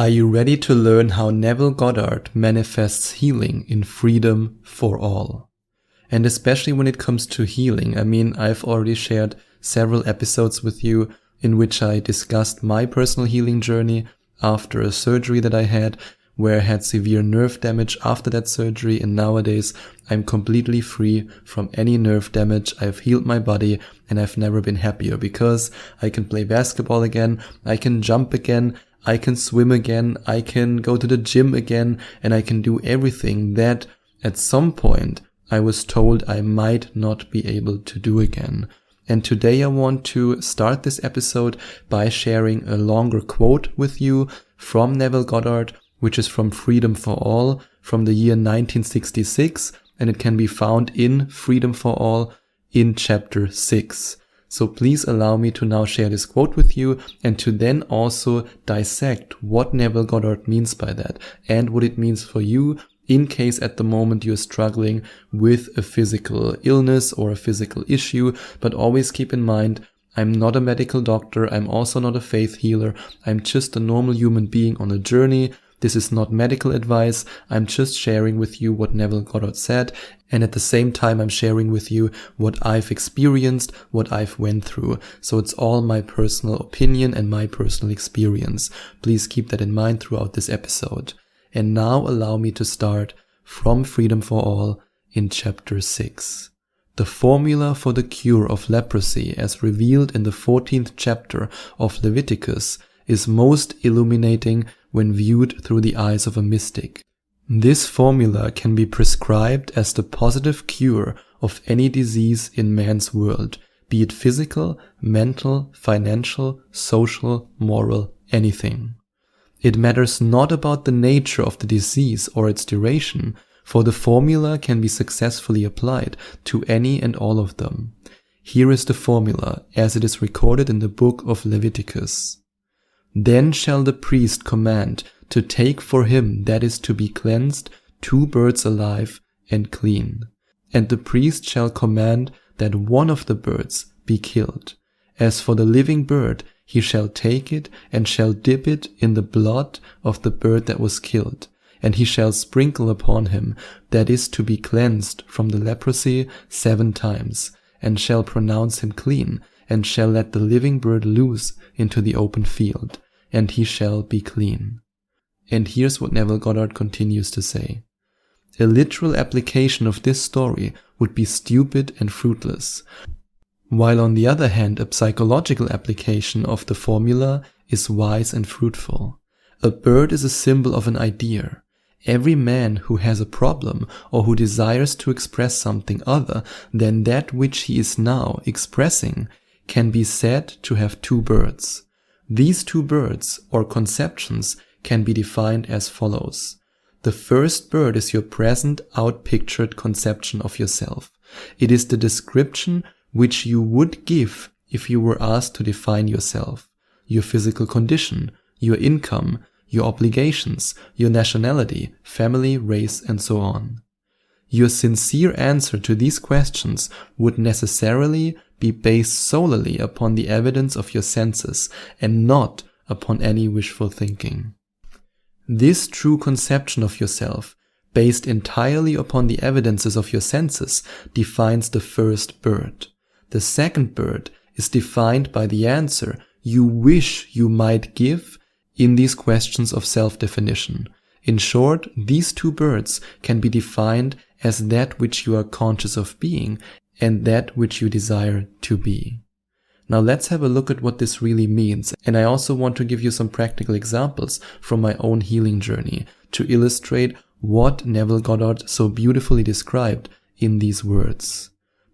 Are you ready to learn how Neville Goddard manifests healing in freedom for all? And especially when it comes to healing, I've already shared several episodes with you in which I discussed my personal healing journey after a surgery that I had, where I had severe nerve damage after that surgery, and nowadays I'm completely free from any nerve damage. I've healed my body and I've never been happier because I can play basketball again, I can jump again, I can swim again, I can go to the gym again, and I can do everything that at some point I was told I might not be able to do again. And today I want to start this episode by sharing a longer quote with you from Neville Goddard, which is from Freedom for All from the year 1966, and it can be found in Freedom for All in chapter 6. So please allow me to now share this quote with you and to then also dissect what Neville Goddard means by that and what it means for you in case at the moment you're struggling with a physical illness or a physical issue. But always keep in mind, I'm not a medical doctor, I'm also not a faith healer, I'm just a normal human being on a journey. This is not medical advice, I'm just sharing with you what Neville Goddard said, and at the same time I'm sharing with you what I've experienced, what I've went through. So it's all my personal opinion and my personal experience. Please keep that in mind throughout this episode. And now allow me to start from Freedom for All in chapter 6. The formula for the cure of leprosy, as revealed in the 14th chapter of Leviticus, is most illuminating when viewed through the eyes of a mystic. This formula can be prescribed as the positive cure of any disease in man's world, be it physical, mental, financial, social, moral, anything. It matters not about the nature of the disease or its duration, for the formula can be successfully applied to any and all of them. Here is the formula, as it is recorded in the book of Leviticus. Then shall the priest command to take for him that is to be cleansed 2 birds alive and clean. And the priest shall command that one of the birds be killed. As for the living bird, he shall take it and shall dip it in the blood of the bird that was killed. And he shall sprinkle upon him that is to be cleansed from the leprosy 7 times, and shall pronounce him clean, and shall let the living bird loose into the open field, and he shall be clean. And here's what Neville Goddard continues to say. A literal application of this story would be stupid and fruitless, while on the other hand a psychological application of the formula is wise and fruitful. A bird is a symbol of an idea. Every man who has a problem or who desires to express something other than that which he is now expressing can be said to have 2 birds. These 2 birds or conceptions can be defined as follows. The first bird is your present outpictured conception of yourself. It is the description which you would give if you were asked to define yourself, your physical condition, your income, your obligations, your nationality, family, race, and so on. Your sincere answer to these questions would necessarily be based solely upon the evidence of your senses and not upon any wishful thinking. This true conception of yourself, based entirely upon the evidences of your senses, defines the first bird. The second bird is defined by the answer you wish you might give in these questions of self-definition. In short, these 2 birds can be defined as that which you are conscious of being and that which you desire to be. Now let's have a look at what this really means, and I also want to give you some practical examples from my own healing journey to illustrate what Neville Goddard so beautifully described in these words.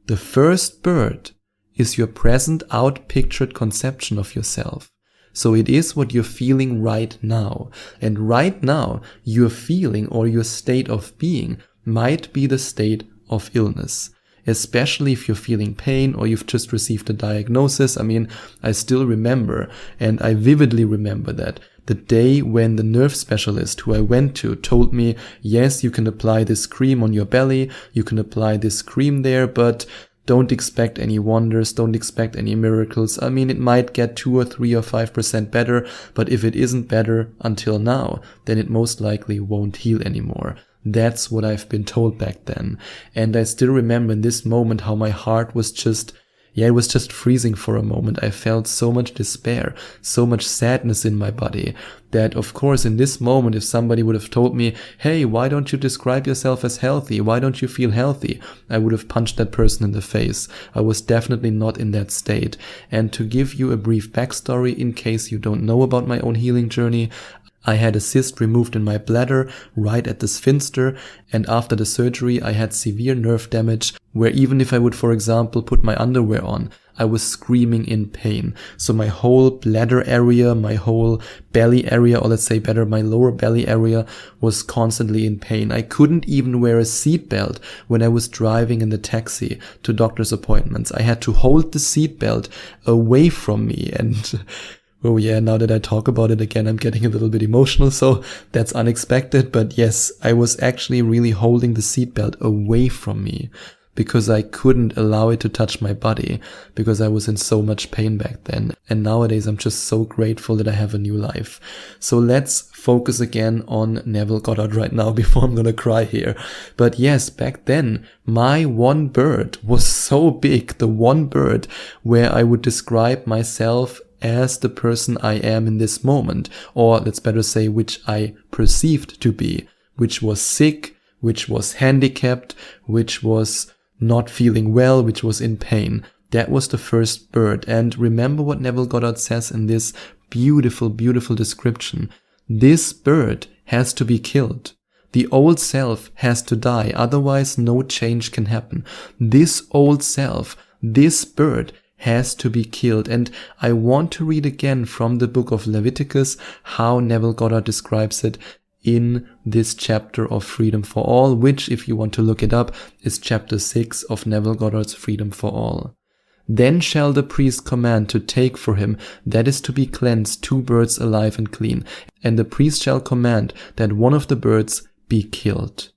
The first bird is your present outpictured conception of yourself. So it is what you're feeling right now. And right now, your feeling or your state of being might be the state of illness. Especially if you're feeling pain or you've just received a diagnosis. I still remember, and I vividly remember that, the day when the nerve specialist who I went to told me, yes, you can apply this cream on your belly, you can apply this cream there, but Don't expect any wonders, don't expect any miracles. I mean, it might get 2 or 3 or 5% better, but if it isn't better until now, then it most likely won't heal anymore. That's what I've been told back then. And I still remember in this moment how my heart was just, it was just freezing for a moment. I felt so much despair, so much sadness in my body that, of course, in this moment, if somebody would have told me, hey, why don't you describe yourself as healthy? Why don't you feel healthy? I would have punched that person in the face. I was definitely not in that state. And to give you a brief backstory in case you don't know about my own healing journey, I had a cyst removed in my bladder right at the sphincter, and after the surgery I had severe nerve damage where even if I would, for example, put my underwear on, I was screaming in pain. So my whole bladder area, my whole belly area, or let's say better, my lower belly area was constantly in pain. I couldn't even wear a seatbelt when I was driving in the taxi to doctor's appointments. I had to hold the seatbelt away from me, and oh yeah, now that I talk about it again, I'm getting a little bit emotional, so that's unexpected. But yes, I was actually really holding the seatbelt away from me because I couldn't allow it to touch my body because I was in so much pain back then. And nowadays I'm just so grateful that I have a new life. So let's focus again on Neville Goddard right now before I'm gonna cry here. But yes, back then, my one bird was so big, the one bird where I would describe myself as the person I am in this moment, or let's better say which I perceived to be, which was sick, which was handicapped, which was not feeling well, which was in pain. That was the first bird. And remember what Neville Goddard says in this beautiful, beautiful description. This bird has to be killed. The old self has to die, otherwise no change can happen. This old self, this bird, has to be killed. And I want to read again from the book of Leviticus how Neville Goddard describes it in this chapter of Freedom for All, which, if you want to look it up, is chapter 6 of Neville Goddard's Freedom for All. Then shall the priest command to take for him that is to be cleansed 2 birds alive and clean, and the priest shall command that one of the birds be killed.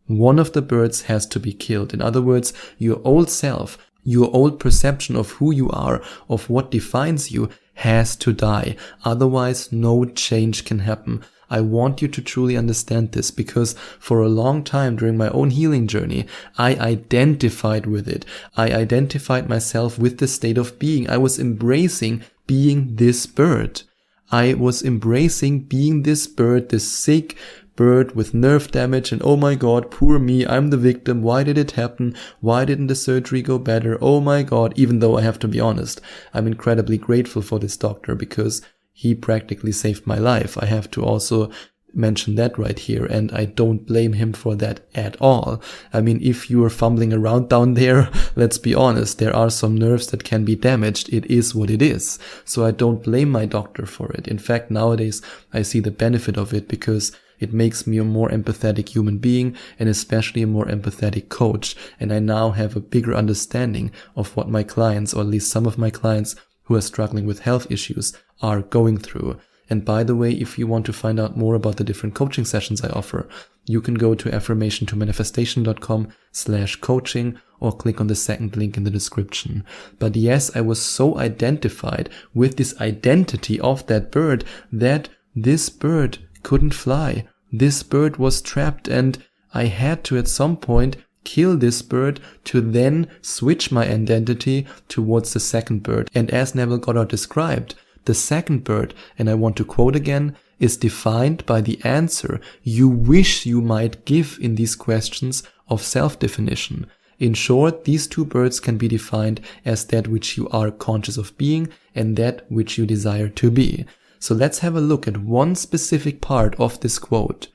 One of the birds has to be killed. In other words, your old self, your old perception of who you are, of what defines you, has to die. Otherwise, no change can happen. I want you to truly understand this because for a long time during my own healing journey, I identified with it. I identified myself with the state of being. I was embracing being this bird. I was embracing being this bird, this sick bird with nerve damage, and oh my god, poor me, I'm the victim. Why did it happen? Why didn't the surgery go better? Oh my god, even though I have to be honest, I'm incredibly grateful for this doctor because he practically saved my life. I have to also mention that right here, and I don't blame him for that at all. I mean, if you are fumbling around down there, let's be honest, there are some nerves that can be damaged. It is what it is. So I don't blame my doctor for it. In fact, nowadays I see the benefit of it because it makes me a more empathetic human being and especially a more empathetic coach. And I now have a bigger understanding of what my clients, or at least some of my clients who are struggling with health issues, are going through. And by the way, if you want to find out more about the different coaching sessions I offer, you can go to affirmationtomanifestation.com/coaching or click on the second link in the description. But yes, I was so identified with this identity of that bird that this bird couldn't fly. This bird was trapped, and I had to at some point kill this bird to then switch my identity towards the second bird. And as Neville Goddard described, the second bird, and I want to quote again, is defined by the answer you wish you might give in these questions of self-definition. In short, these 2 birds can be defined as that which you are conscious of being and that which you desire to be. So let's have a look at one specific part of this quote.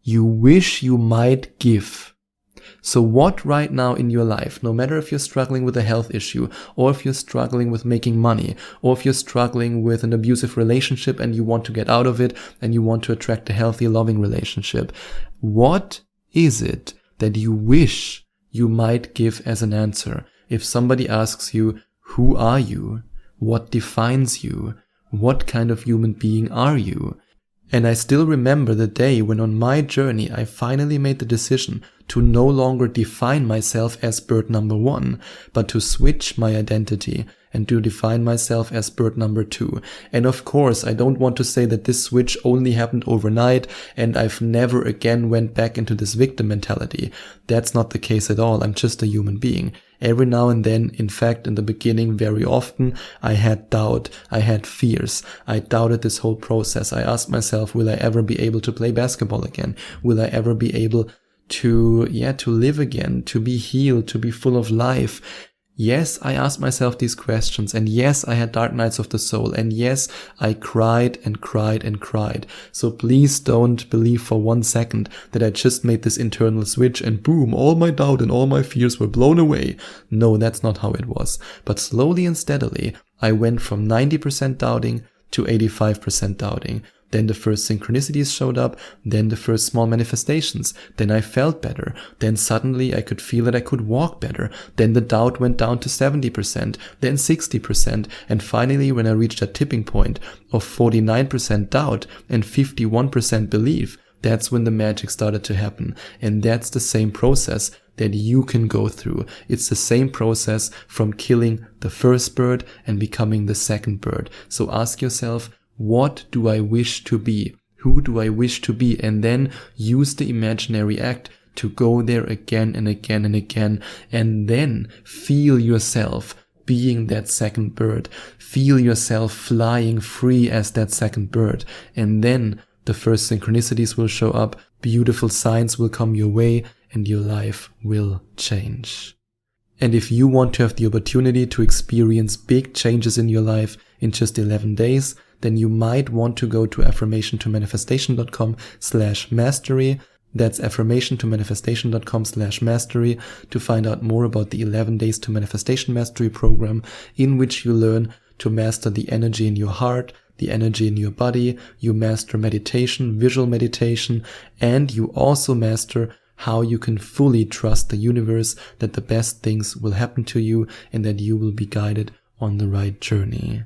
You wish you might give. So what right now in your life, no matter if you're struggling with a health issue, or if you're struggling with making money, or if you're struggling with an abusive relationship and you want to get out of it and you want to attract a healthy, loving relationship, what is it that you wish you might give as an answer? If somebody asks you, who are you? What defines you? What kind of human being are you? And I still remember the day when on my journey I finally made the decision to no longer define myself as bird number 1, but to switch my identity and to define myself as bird number 2. And of course, I don't want to say that this switch only happened overnight and I've never again went back into this victim mentality. That's not the case at all. I'm just a human being. Every now and then, in fact, in the beginning, very often, I had doubt, I had fears, I doubted this whole process. I asked myself, will I ever be able to play basketball again? Will I ever be able to live again, to be healed, to be full of life? Yes, I asked myself these questions, and yes, I had dark nights of the soul, and yes, I cried and cried and cried. So please don't believe for 1 second that I just made this internal switch and boom, all my doubt and all my fears were blown away. No, that's not how it was. But slowly and steadily, I went from 90% doubting to 85% doubting. Then the first synchronicities showed up, then the first small manifestations, then I felt better, then suddenly I could feel that I could walk better, then the doubt went down to 70%, then 60%, and finally when I reached a tipping point of 49% doubt and 51% belief, that's when the magic started to happen. And that's the same process that you can go through. It's the same process from killing the first bird and becoming the second bird. So ask yourself, what do I wish to be? Who do I wish to be? And then use the imaginary act to go there again and again and again. And then feel yourself being that second bird. Feel yourself flying free as that second bird. And then the first synchronicities will show up. Beautiful signs will come your way and your life will change. And if you want to have the opportunity to experience big changes in your life in just 11 days, then you might want to go to affirmationtomanifestation.com/mastery. That's affirmationtomanifestation.com/mastery to find out more about the 11 Days to Manifestation Mastery program, in which you learn to master the energy in your heart, the energy in your body, you master meditation, visual meditation, and you also master how you can fully trust the universe that the best things will happen to you and that you will be guided on the right journey.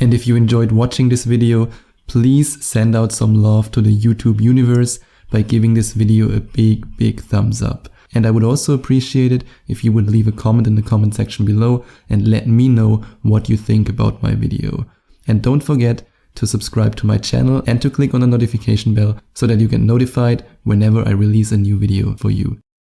And if you enjoyed watching this video, please send out some love to the YouTube universe by giving this video a big thumbs up. And I would also appreciate it if you would leave a comment in the comment section below and let me know what you think about my video. And don't forget to subscribe to my channel and to click on the notification bell so that you get notified whenever I release a new video for you.